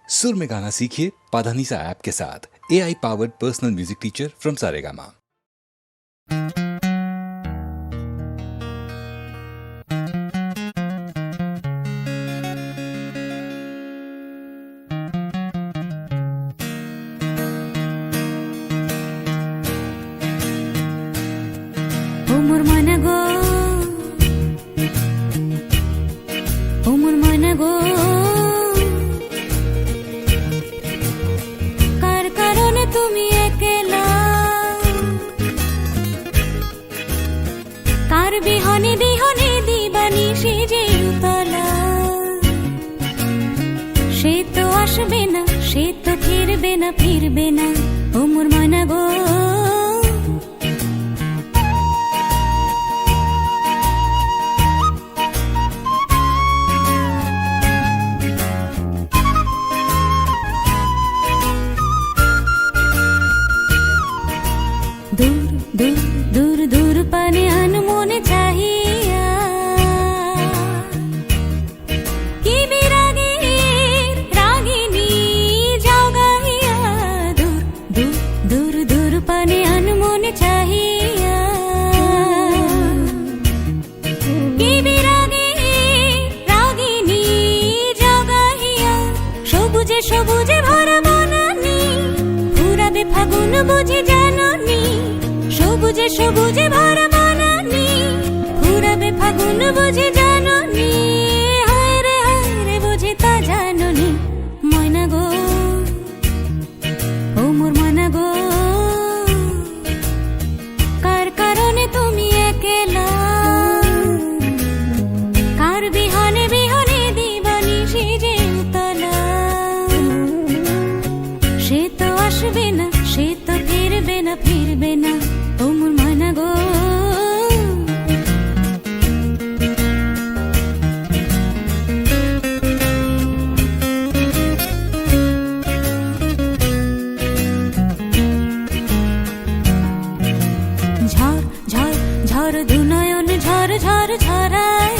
सुर में गाना सीखिए पाधानीसा ऐप के साथ। AI powered personal music teacher from Saregama. বিহনে বিহনে দিবানি সে যে উতলা, সে তো আসবে না, সে তো ফিরবে না, ফিরবে না ও মোর ময়না গো। দূর দূর দূর দূর পানে আনমনে চাহিয়া, কি বিরাগের রাগিনী যাও গাহিয়া। দূর দূর দূর দূর পানে আনমনে চাহিয়া, কি বিরাগের রাগিনী যাও গাহিয়া। সবুজে সবুজে ভরা বনানি, ফুরাবে ফাগুন বুঝি জাননি। সবুজে সবুজে ভরা বনানি, ফুরাবে ফাগুন বুঝি জাননি। হায় রে বুঝি তা জাননি ময়না গো, ও মোর ময়না গো। কার কারণে তুমি একলা, কার বিহনে বিহনে দিবানি সে যে উতলা। সে তো আসবে না, সে তো ফিরবে না, ফিরবে না ও মোর ময়না গো। ঝড় ঝড় ঝড় দুনয়ন ঝড় ঝড় ঝরায়,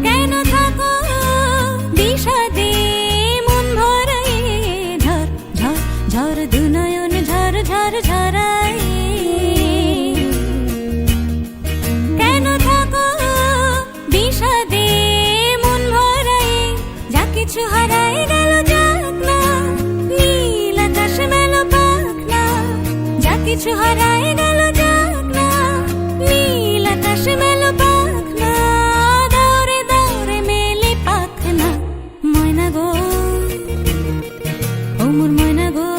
কেন থাকো বিষাদে মন ভরায়। ঝড় ঝড় ঝড় দুনয়ন ঝড় ঝড় ঝরায়, কেন থাকো বিষাদে মন ভরায়। যা কিছু হারায় গেল যাক না, নীল আকাশ মেলো পাখ না। যা কিছু হারায় গেল যাক না, নীল আকাশ মেলো পাখ না। দৌড়ে দৌড়ে মেলে পাখ না ময়না গো, ও মোর ময়না গো।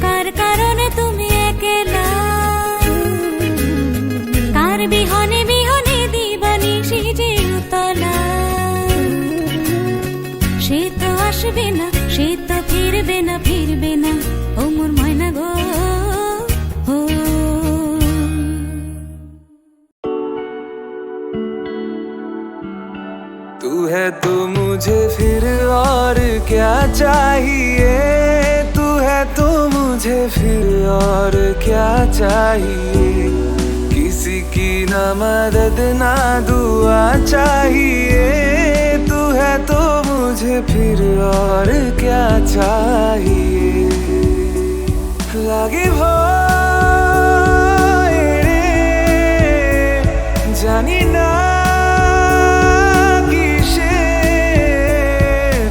কার কারণে তুমি একলা, কার বিহনে বিহনে দিবানি সে যে উতলা। সে তো আসবে না, সে তো ফিরবে না, ফিরবে না ও মোর ময়না গো। तू है तो मुझे फिर और क्या चाहिए, तू है तो मुझे फिर और क्या चाहिए। किसी की ना मदद ना दुआ चाहिए, तू है तो मुझे फिर और क्या चाहिए। লাগে ভয় রে, জানি না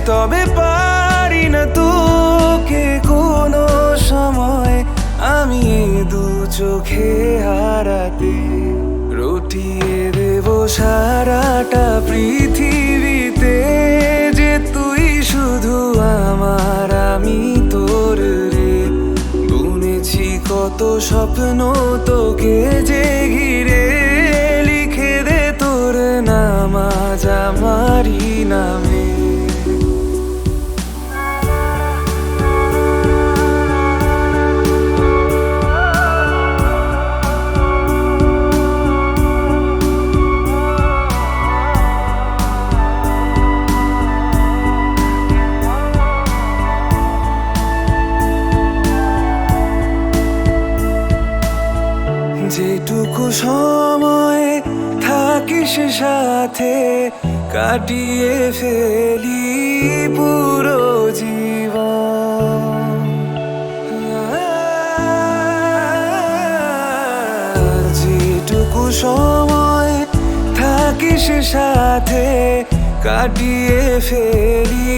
তবে পারি না তোকে কোনো সময় আমি দু চোখে হারাতে। রটিয়ে দেব সারাটা পৃথিবীতে, যে তুই শুধু আমার আমি তোর রে। বুনেছি কত স্বপ্ন তোকে যে ঘিরে, লিখে দে তোর নাম আজ আমারই নামে। যেটুকু সময় থাকিস থাকিস সাথে কাটিয়ে ফেলি পুরো জীবন। যেটুকু সময় থাকিস সাথে কাটিয়ে ফেলি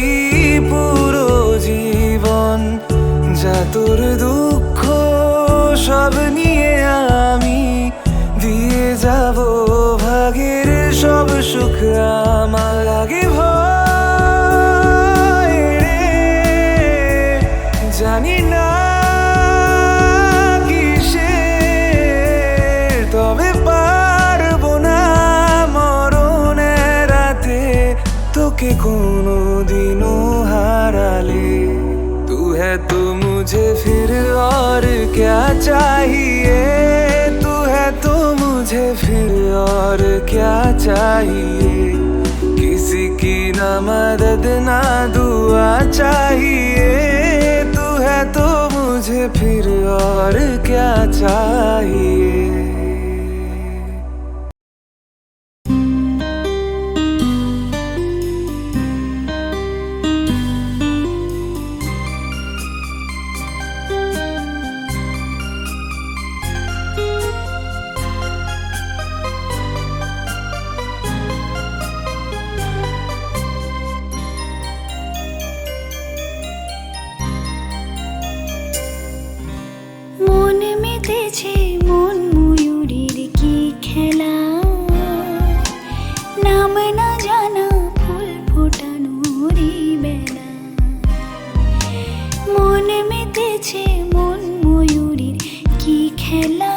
পুরো জীবন। যা তোর দুঃখ সব নিয়ে আমি দিয়ে যাব ভাগের সব সুখ আমার। লাগে ভয় রে, জানি না কিসের, তবে পারবো না মরণের রাতে তোকে কোনো দিনও হারালে। तू है तो मुझे फिर और क्या चाहिए, तू है तो मुझे फिर और क्या चाहिए। किसी की ना मदद ना दुआ चाहिए, तू है तो मुझे फिर और क्या चाहिए। মন মেতেছে মন ময়ূরীর কি খেলা, নাম না জানা ফুল ফোটানোরই বেলা। মন মেতেছে মন ময়ূরীর কি খেলা,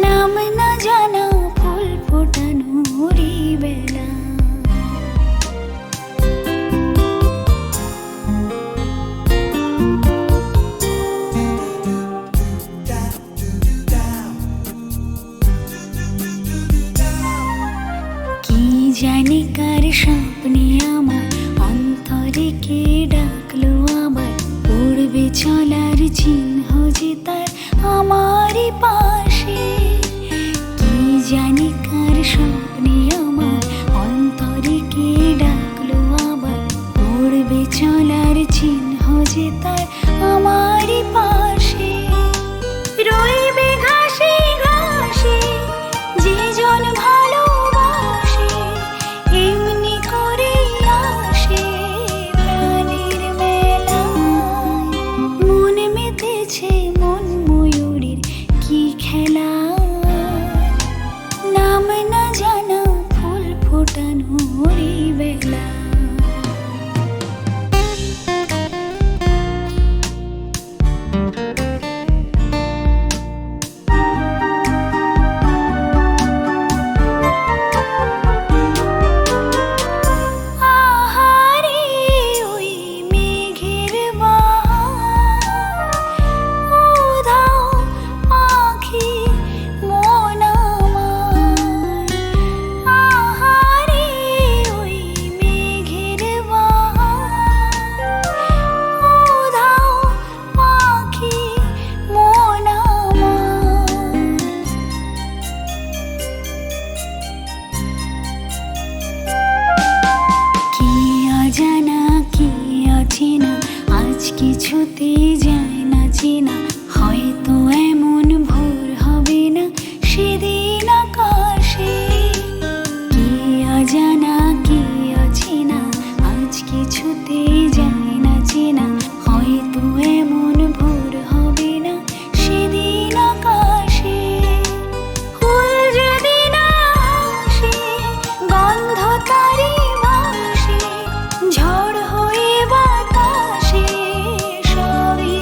নাম না জানা ফুল ফোটানোরই বেলা। জানি কার স্বপ্নে আমার অন্তরে কে ডাকলো আবার, পড়বে চলার চিহ্ন যে তার আমারই পাশে। কি জানি কার স্বপ্নে আমার অন্তরে কে ডাকলো আবার, পড়বে চলার চিহ্ন যে তার আমারই পাশে। রইবে ঘাসে ঘাসে যে জন ভালোবাসে, এমনি করে আসে প্রাণের মেলায়। মন মেতেছে মন ময়ূরীর কি খেলা, নাম না জানা ফুল ফোটানোরই বেলা। কিছুতে যায় না চেনা, হয়তো এমন ভোর হবে না সেদিন আকাশে। কি অজানা কি অচেনা, আজ কিছুতে যায় না চেনা, হয়তো এমন ভোর হবে না সেদিন আকাশে। ফুল যদি না আসে গন্ধ তারি ভাসে, ঝড় হয়ে বাতাসে সবই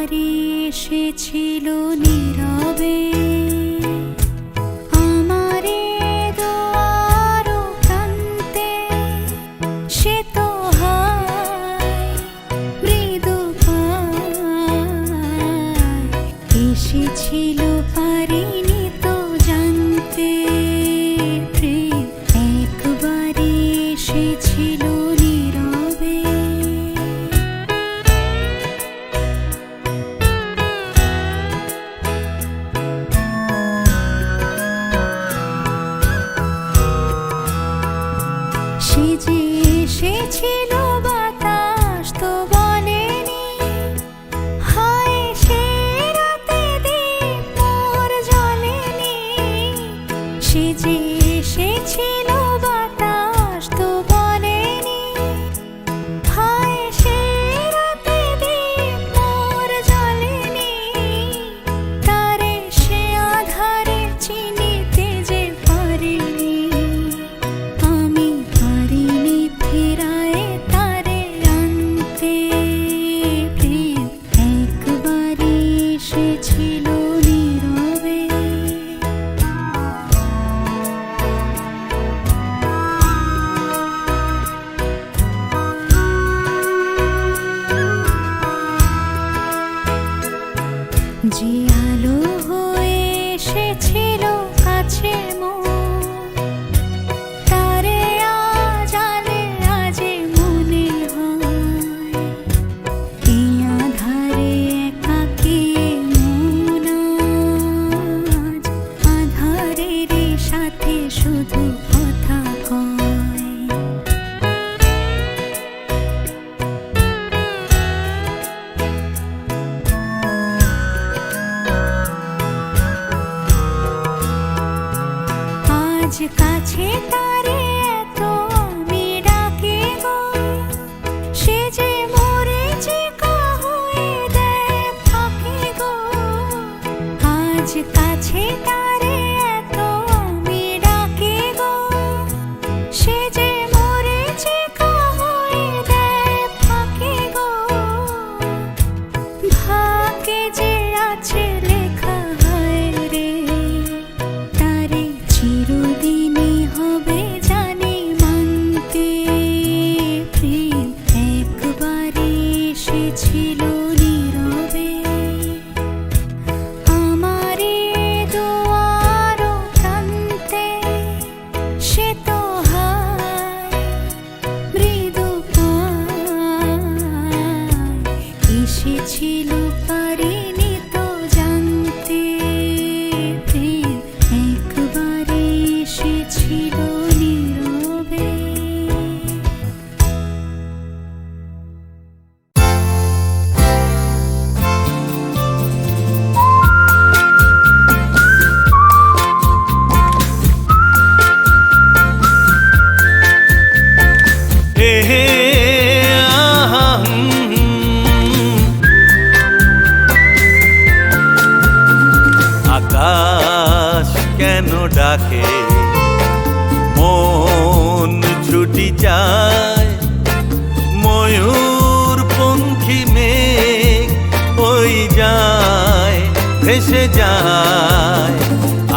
একবারে এসেছিল নীরবে আমারে দুয়ার প্রান্তে, সে তো হয় মৃদু পায়, এসেছিল পারিনি তো জানতে, প্রেম একবারে এসেছিল নীরবে। সে যে এসেছিল বাতাস তো বলেনি, হায় সে রাতে দীপ মোর জ্বলেনি। সে যে এসেছিল বাতাস তো বলেনি, হায় সে রাতে দীপ মোর জ্বলেনি। তারে সে আধারে চিনিতে যে পারিনি, আমি পারিনি ফেরায় তারে আনতে, প্রেম একবারে এসেছিল নীরবে। যে আলো হয়ে এসেছিল কাছে মোর, তারে আজ আলে আজে মনে হয়। এই আধারে একাকী মন আজ, আধারের সাথে শুধু কথা কয়। আজ কাছে তারে এত আমি ডাকি গো, সে যে মোরে চিকা হয়ে দেয় ফাঁকি গো। আজ কাছে তারে এত আমি ডাকি গো, সে যে মোরে চিকা হয়ে দেয় ফাঁকি গো। ভাগ্যে যে আছে লেখা হয় রে, তারে চিরদিনই হবে জানি মানতে, প্রেম একবারে এসেছিল নীরবে। আমারে দুয়ার প্রান্তে, সে তো হয় মৃদু পায়, এসেছিল পারিনি তো জানতে, প্রেম একবারে এসেছিল নীরবে। হে হে আহা আকাশ কেন ডাকে, মন ছুটি যায়। ময়ূর পঙ্খী মেঘ ওই যায় ভেসে যায়।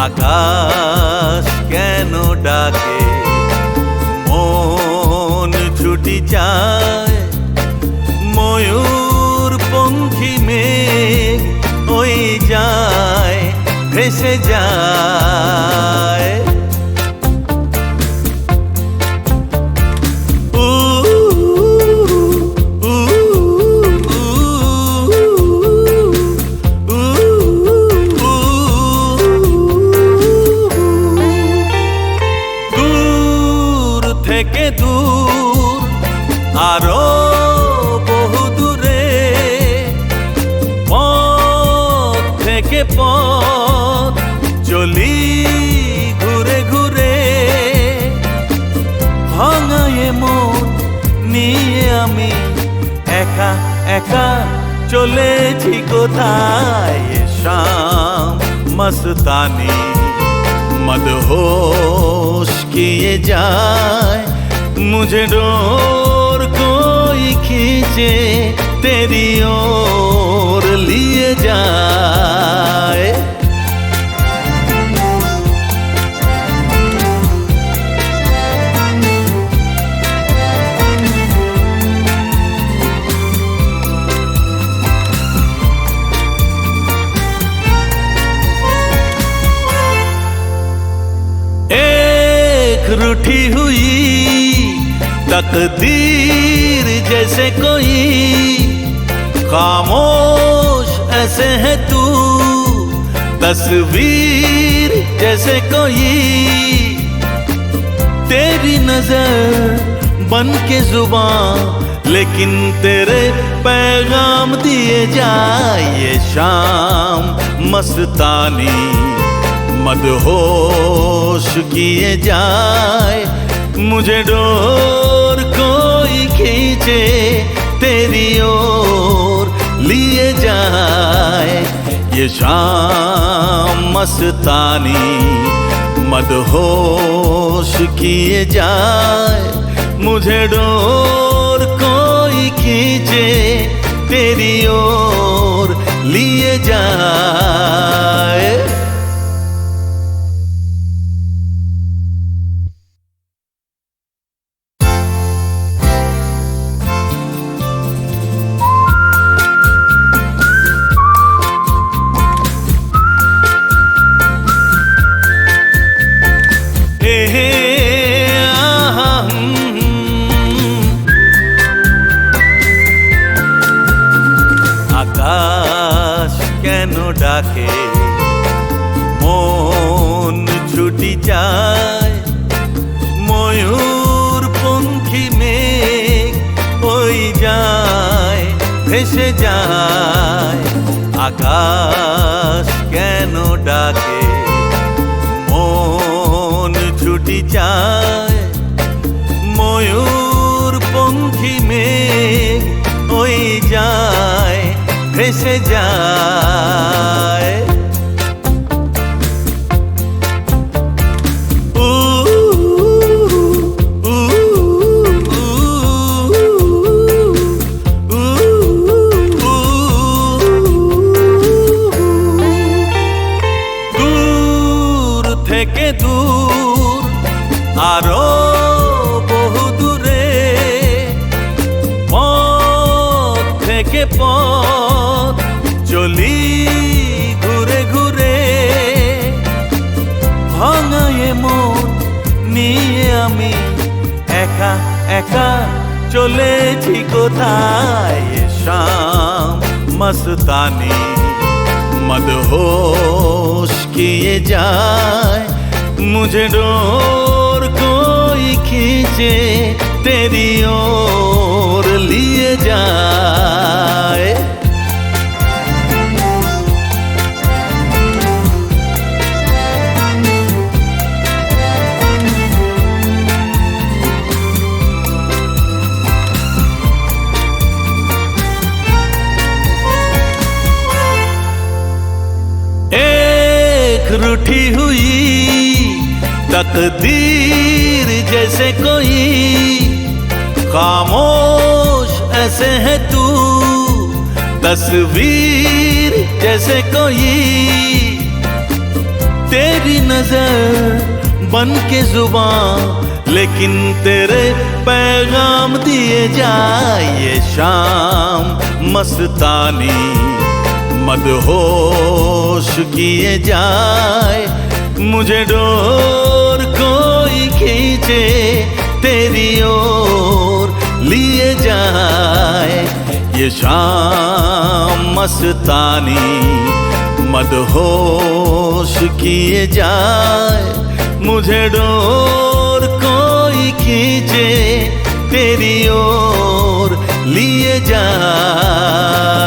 আকাশ কেন ডাকে, মন ছুটি যায়। ময়ূর পঙ্খী মেঘ ওই যায় ভেসে যায়। উ উ উ উ দূর থেকে দূর আরো বহু দূরে, পথ থেকে পথ চলি ঘুরে ঘুরে। ভাঙায়ে মন নিয়ে আমি একা একা চলেছি কোথায়। শাম मस्तानी मदहोश किए जाए, मुझे डोर कोई खींच खींचे तेरी ओर लिए जाए। रूठी हुई तकदीर जैसे कोई, खामोश ऐसे है तू तस्वीर जैसे कोई। तेरी नजर बन के जुबान लेकिन तेरे पैगाम दिए जाए। ये शाम मस्तानी मदहोश किए जाए, मुझे डोर कोई खींचे तेरी ओर लिए जाए। ये शाम मस्तानी मदहोश किए जाए, मुझे डोर कोई खींचे तेरी ओर लिए जाए। আকাশ কেন ডাকে মন ছুটি যায়, ময়ূর পঙ্খী মেঘ ওই যায় ভেসে যায়। আকাশ কেন ডাকে মন ছুটি যায়, ময়ূর পঙ্খী মেঘ ওই যায় ভেসে যায়। দূর থেকে দূর আরো বহু দূরে, পথ থেকে পথ চলি ঘুরে ঘুরে। ভাঙায়ে মন নিয়ে আমি একা একা চলেছি কোথায়। শাম मस्तानी मदहोश किए जाए, मुझे डोर कोई खींचे तेरी ओर लिए जाए। रूठी हुई तकदीर जैसे कोई, खामोश ऐसे है तू तस्वीर जैसे कोई। तेरी नजर बन के जुबान लेकिन तेरे पैगाम दिए जाए। ये शाम मस्तानी मदहोश किए जाए, मुझे डोर कोई खींचे तेरी ओर लिए जाए। ये शाम मस्तानी मदहोश किए जाए, मुझे डोर कोई खींचे तेरी ओर लिए जाए।